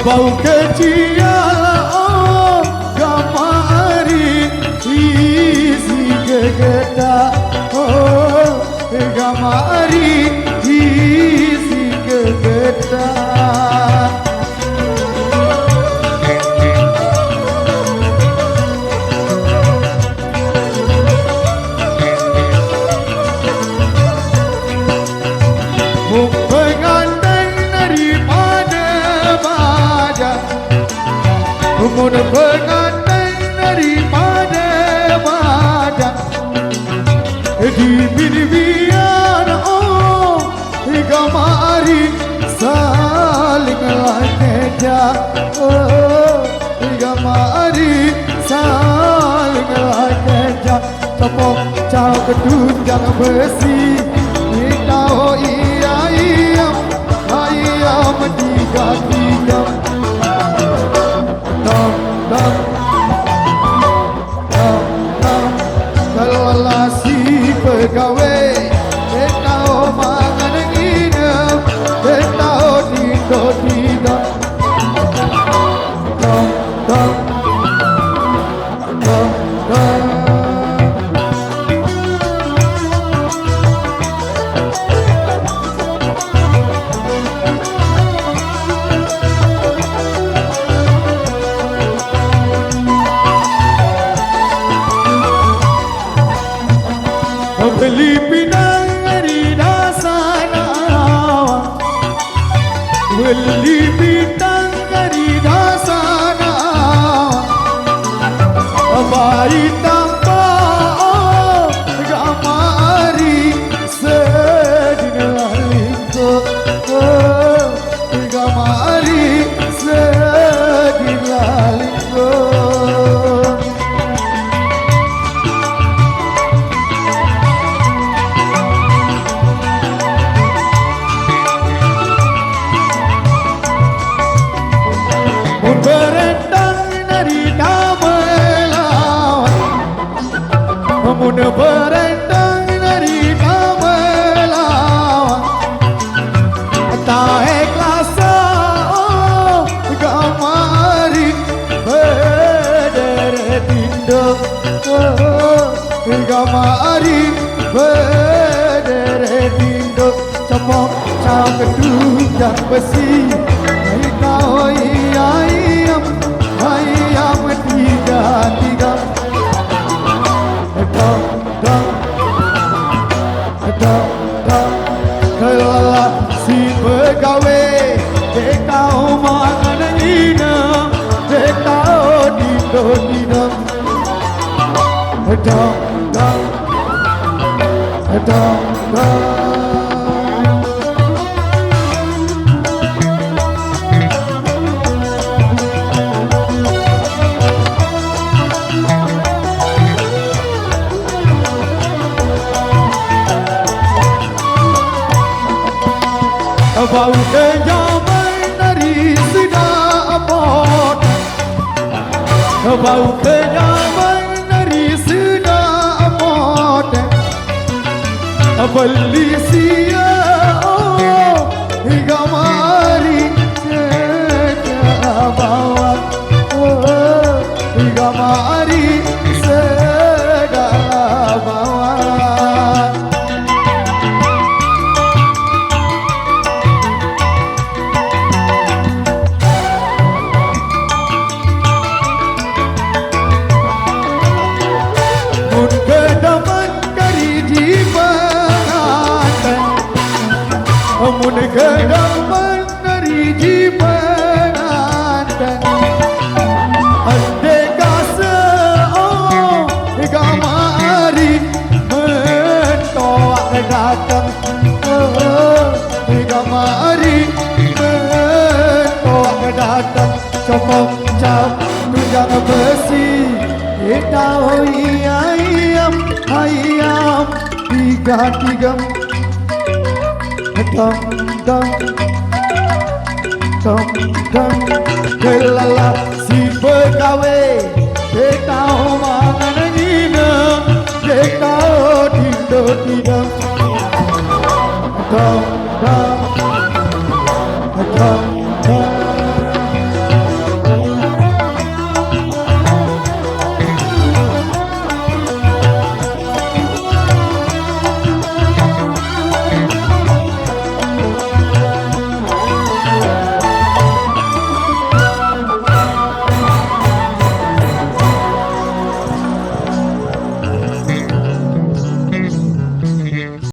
bau kecil oh gamari isi gegeta oh gamari isi gegeta Mun pengantin daripada badan di binian oh gamari saling lakeja oh gamari saling lakeja tepok cau kedunjang besi kita oh iya ayam tiga kalau si pegawai tahu mangan nginem tahu tidak beli pinang dari dasana beli bintang dari dasana bayi tanpa gamari sedina lingko gamari sedina lingko mun berendang dari kamelawan tak ikhlas oh gamari berderet induk gamari berderet induk cepok cau kedunjang besi kau ayam tiga kelala si pegawai tahu mangan nginem tahu tidak bau kenyaman dari sedapot bau kenyaman dari sedapot beli sia oh gamari bawa oh gamari sedap bawa mun kedaman dari jibanatan ande kase oh gamari mentoak datang oh gamari mentoak datang copok cap tunjang besi kita oh ayam tiga kelala si pegawai tahu mangan nginem tahu tidak